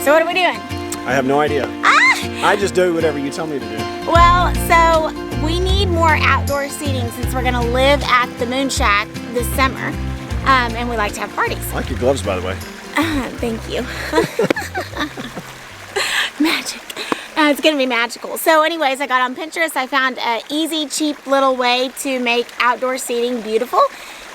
So what are we doing? I have no idea. I just do whatever you tell me to do. Well, so we need more outdoor seating since we're gonna live at the Moonshack this summer, and we like to have parties. I like your gloves, by the way. Thank you. Magic. It's gonna be magical. So anyways, I got on Pinterest. I found an easy, cheap little way to make outdoor seating beautiful,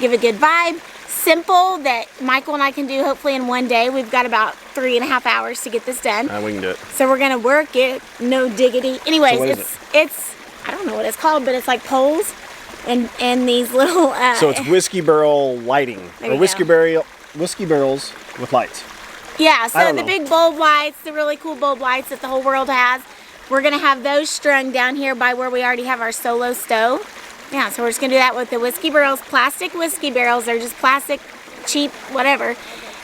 give a good vibe, simple, that Michael and I can do hopefully in one day. We've got about 3.5 hours to get this done. We can do it. So we're gonna work it, no diggity. Anyways, so it's I don't know what it's called, but it's like poles and these little so it's whiskey barrel lighting. Or whiskey barrels with lights. Yeah, so the big bulb lights, the really cool bulb lights that the whole world has, we're gonna have those strung down here by where we already have our solo stove. Yeah, so we're just gonna do that with the whiskey barrels, plastic whiskey barrels. They're just plastic, cheap, whatever.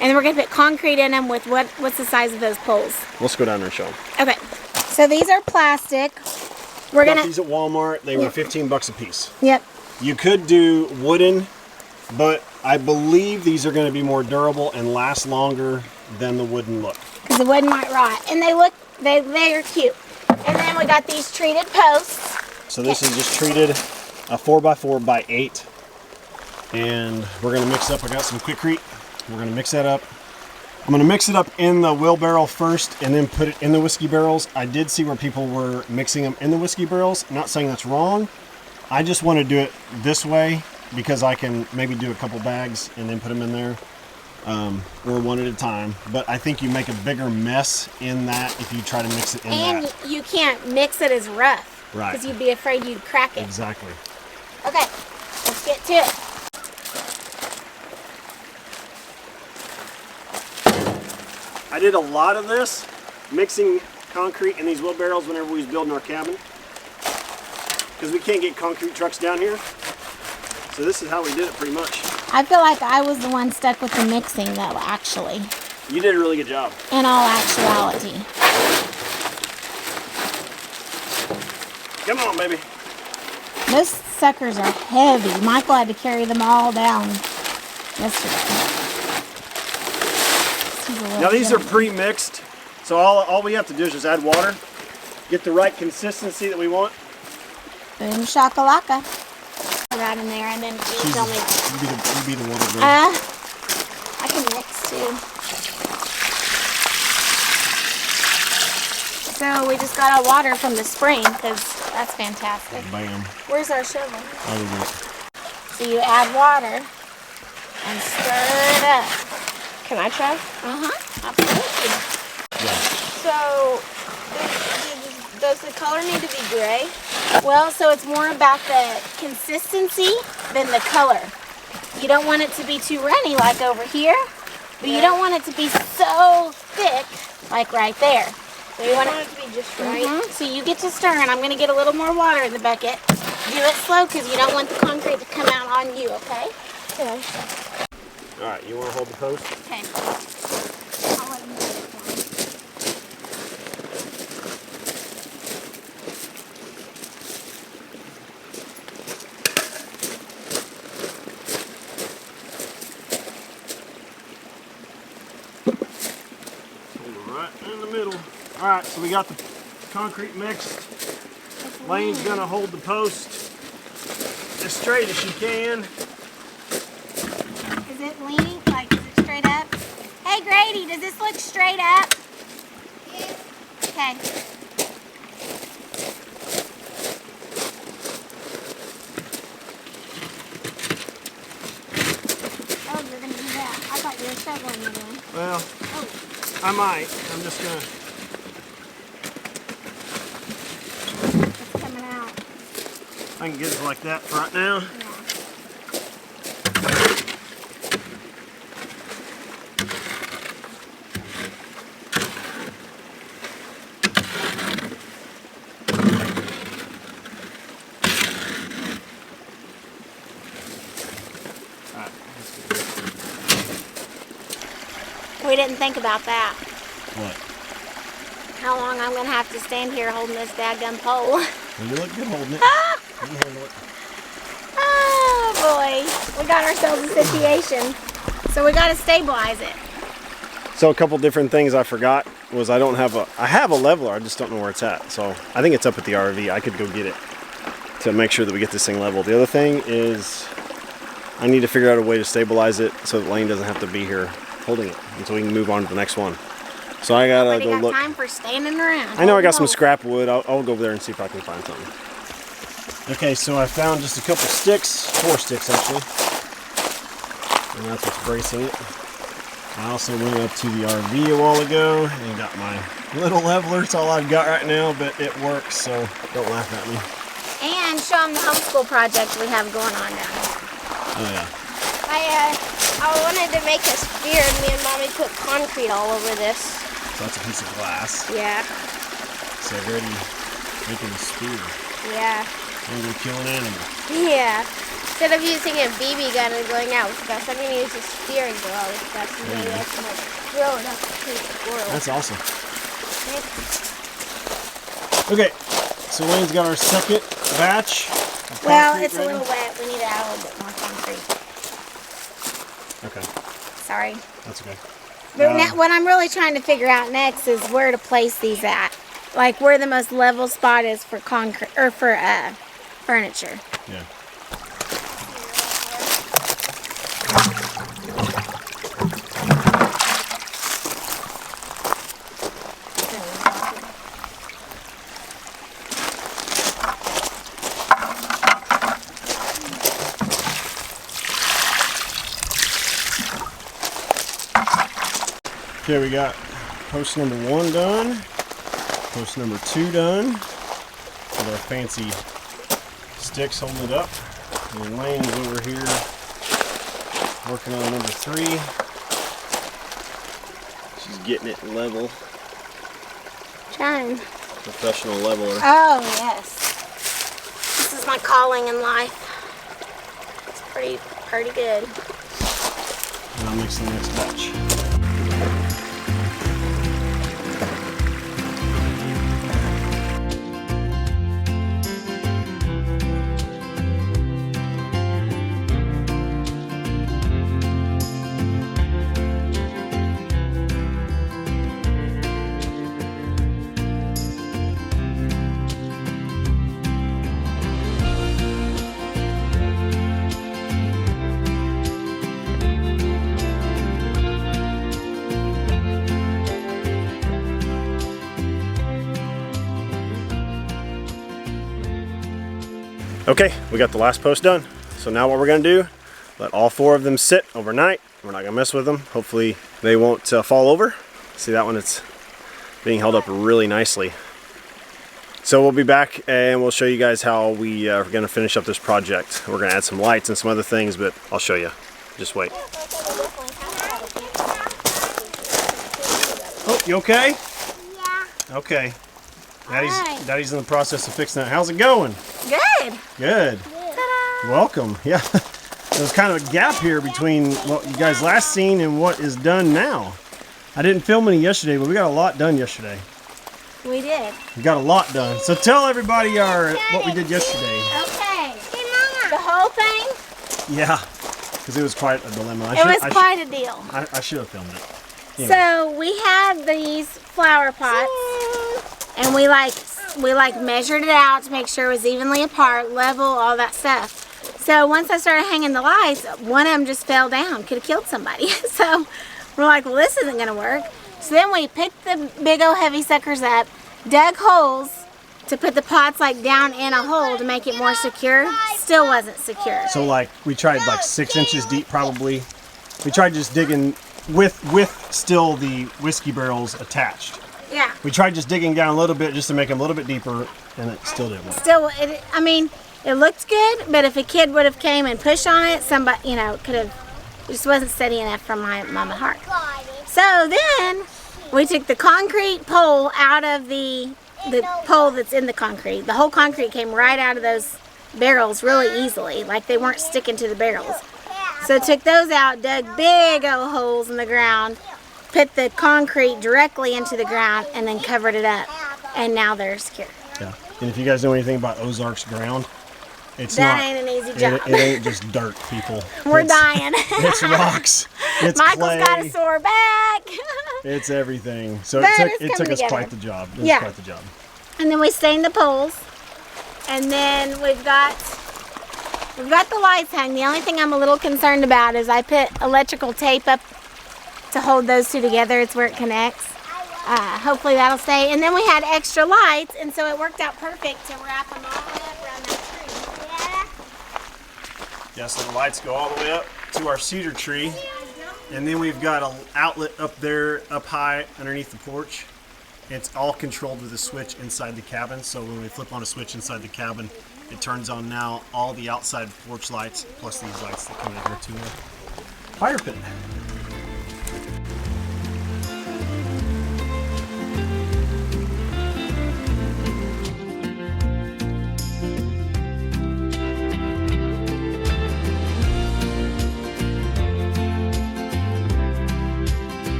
And then we're gonna put concrete in them with what's the size of those poles? Let's go down there and show them. Okay, so these are plastic. We're Got gonna these at Walmart. They were 15 bucks a piece. Yep. You could do wooden, but I believe these are going to be more durable and last longer than the wooden look. Because the wood might rot, and they are cute. And then we got these treated posts. So this is just treated a 4x4 by 8, and we're going to mix up. I got some Quikrete. We're going to mix that up. I'm going to mix it up in the wheelbarrow first and then put it in the whiskey barrels. I did see where people were mixing them in the whiskey barrels. I'm not saying that's wrong. I just want to do it this way because I can maybe do a couple bags and then put them in there, or one at a time. But I think you make a bigger mess in that if you try to mix it in that. And you can't mix it as rough. Right. Because you'd be afraid you'd crack it. Exactly. Okay, let's get to it. I did a lot of this, mixing concrete in these wheelbarrows whenever we was building our cabin. Because we can't get concrete trucks down here. So this is how we did it pretty much. I feel like I was the one stuck with the mixing though, actually. You did a really good job. In all actuality. Come on, baby. Those suckers are heavy. Michael had to carry them all down yesterday. Now these are pre-mixed, so all we have to do is just add water, get the right consistency that we want. Boom shakalaka. Right in there, and then you tell me. You be the water girl. I can mix too. So we just got our water from the spring, because that's fantastic. Bam. Where's our shovel? So Oh, you add water and stir it up. Can I try? Absolutely. yeah. So, does the color need to be gray? Well, so it's more about the consistency than the color. You don't want it to be too runny like over here, but you don't want it to be so thick like right there. So you want it to be just right? So you get to stir, and I'm going to get a little more water in the bucket. Do it slow because you don't want the concrete to come out on you, okay? Okay. All right, you want to hold the post? Okay. I'll let him do it for me. Right in the middle. All right, so we got the concrete mixed. Laine's gonna hold the post as straight as she can. Is it leaning? Like, is it straight up? Hey, Grady, does this look straight up? Yes. Okay. Oh, you're going to do that. I thought you were shoveling it in. Well, I might. I'm just gonna. It's coming out. I can get it like that for right now. Yeah. We didn't think about that. What? How long I'm going to have to stand here holding this daggum pole. Well, you look good holding it. You can handle it. Oh boy, we got ourselves a situation. So we got to stabilize it. So a couple different things I forgot. was I have a leveler, I just don't know where it's at. So I think it's up at the RV. I could go get it to make sure that we get this thing leveled. The other thing is I need to figure out a way to stabilize it so that Laine doesn't have to be here holding it until we can move on to the next one. So I gotta go look. Time for standing around. I know I got some scrap wood. I'll go over there and see if I can find something. Okay, so I found just a couple sticks, 4 sticks actually, and that's what's bracing it. I also went up to the RV a while ago and got my little leveler. It's all I've got right now, but it works, so don't laugh at me. And show them the homeschool project we have going on down here. Oh yeah. I wanted to make a spear, and me and Mommy put concrete all over this. So that's a piece of glass. Yeah. So Grady making a spear. Yeah. I'm gonna kill an animal. Yeah. Instead of using a BB gun and going out with guns, I'm gonna use a spear and go out with guns, and maybe I can like throw it up to the squirrel. That's awesome. Okay, so Laine's got our second batch. Well, it's a little wet. We need to add a little bit more concrete. Okay. Sorry. That's okay. But now, what I'm really trying to figure out next is where to place these at. Like where the most level spot is for concrete or for furniture. Yeah. Okay, we got post number 1 done, post number 2 done, with our fancy sticks holding it up. And Laine's over here working on number 3. She's getting it level. Trying. Professional leveler. Oh, yes. This is my calling in life. It's pretty good. And I'll mix the next batch. Okay, we got the last post done. So now what we're gonna do, let all 4 of them sit overnight. We're not gonna mess with them. Hopefully they won't fall over. See that one, it's being held up really nicely. So we'll be back and we'll show you guys how we are gonna finish up this project. We're gonna add some lights and some other things, but I'll show you. Just wait. Oh, you okay? Yeah. Okay. Alright. Daddy's in the process of fixing that. How's it going? Good. Good. Ta-da. Welcome. Yeah. There's kind of a gap here between what you guys last seen and what is done now. I didn't film any yesterday, but we got a lot done yesterday. We did. We got a lot done. So tell everybody what we did yesterday. Okay. The whole thing? Yeah. Because it was quite a dilemma. It was quite a deal. I should have filmed it. Anyway. So we had these flower pots, and we measured it out to make sure it was evenly apart, level, all that stuff. So once I started hanging the lights, one of them just fell down. Could have killed somebody. So we're like, well, this isn't gonna work. So then we picked the big old heavy suckers up, dug holes to put the pots like down in a hole to make it more secure. Still wasn't secure. So like we tried like 6 inches deep probably. We tried just digging with still the whiskey barrels attached. Yeah. We tried just digging down a little bit just to make them a little bit deeper, and it still didn't work. I mean, it looked good, but if a kid would have came and pushed on it, somebody, could have, it just wasn't steady enough for my mama heart. So then we took the concrete pole out of the pole that's in the concrete. The whole concrete came right out of those barrels really easily, like they weren't sticking to the barrels. So took those out, dug big old holes in the ground, put the concrete directly into the ground, and then covered it up. And now they're secure. Yeah. And if you guys know anything about Ozark's ground, ain't an easy job. It ain't just dirt, people. We're dying. It's rocks. It's Michael's clay. got a sore back. It's everything. So But it took us quite the job. It was Yeah. quite the job. And then we stained the poles. And then we've got the lights hung. The only thing I'm a little concerned about is I put electrical tape up to hold those two together. It's where it connects. Hopefully that'll stay. And then we had extra lights, and so it worked out perfect to wrap them all the way up around that tree. Yeah, so the lights go all the way up to our cedar tree. And then we've got an outlet up there, up high underneath the porch. It's all controlled with a switch inside the cabin. So when we flip on a switch inside the cabin, it turns on now all the outside porch lights, plus these lights that come in here to the fire pit.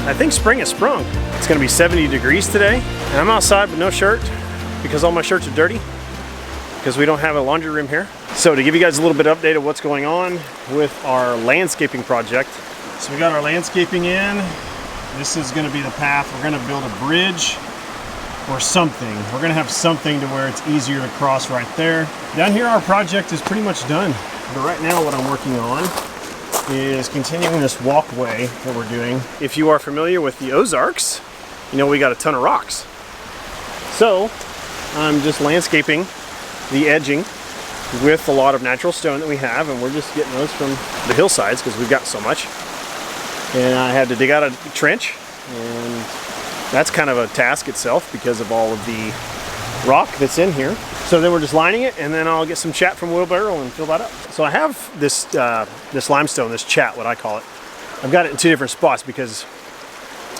I think spring has sprung. It's gonna be 70 degrees today, and I'm outside with no shirt because all my shirts are dirty because we don't have a laundry room here. So to give you guys a little bit of update of what's going on with our landscaping project. So we got our landscaping in. This is gonna be the path. We're gonna build a bridge or something. We're gonna have something to where it's easier to cross right there. Down here our project is pretty much done. But right now what I'm working on is continuing this walkway that we're doing. If you are familiar with the Ozarks, you know we got a ton of rocks. So I'm just landscaping the edging with a lot of natural stone that we have, and we're just getting those from the hillsides because we've got so much. And I had to dig out a trench, and that's kind of a task itself because of all of the rock that's in here. So then we're just lining it, and then I'll get some chat from wheelbarrow and fill that up. So I have this this limestone, this chat, what I call it. I've got it in two different spots because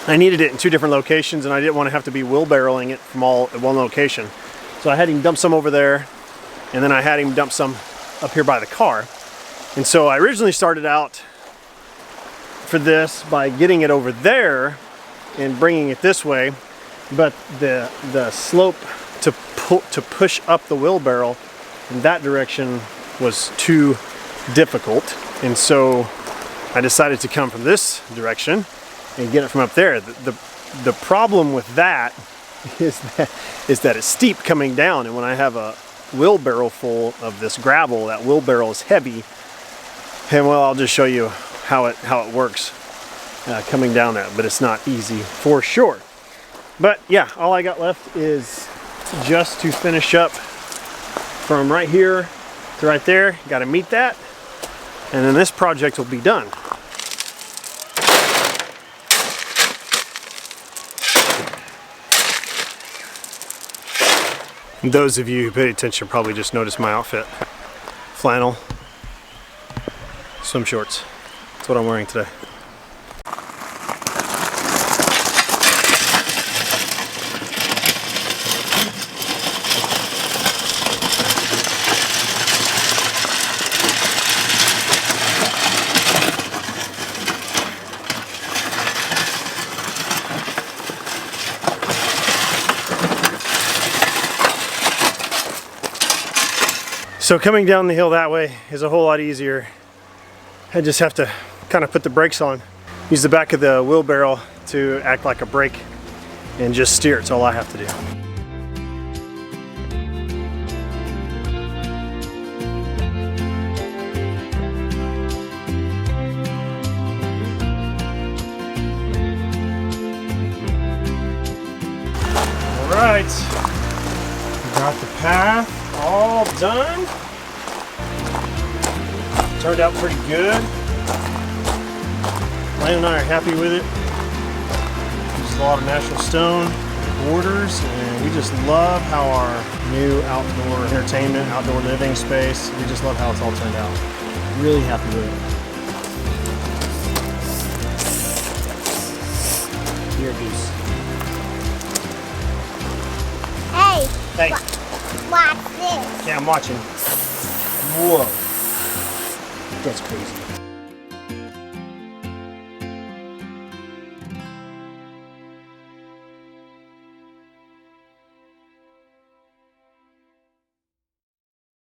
I needed it in two different locations, and I didn't want to have to be wheelbarrowing it from all at one location. So I had him dump some over there, and then I had him dump some up here by the car. And so I originally started out for this by getting it over there and bringing it this way, but the slope to push up the wheelbarrow in that direction was too difficult, and so I decided to come from this direction and get it from up there. The problem with that is that it's steep coming down, and when I have a wheelbarrow full of this gravel, that wheelbarrow is heavy, and well, I'll just show you how it works coming down that, but it's not easy for sure. But yeah, all I got left is just to finish up from right here to right there. Got to meet that, and then this project will be done. Those of you who paid attention probably just noticed my outfit. Flannel, swim shorts. That's what I'm wearing today. So coming down the hill that way is a whole lot easier. I just have to kind of put the brakes on. Use the back of the wheelbarrow to act like a brake and just steer. It's all I have to do. All right, we got the path all done. Turned out pretty good. Laine and I are happy with it. Used a lot of natural stone borders, and we just love how our new outdoor entertainment, outdoor living space, we just love how it's all turned out. Really happy with it. Here, Goose. Hey. Hey. Watch this. Yeah, I'm watching. Whoa. That's crazy.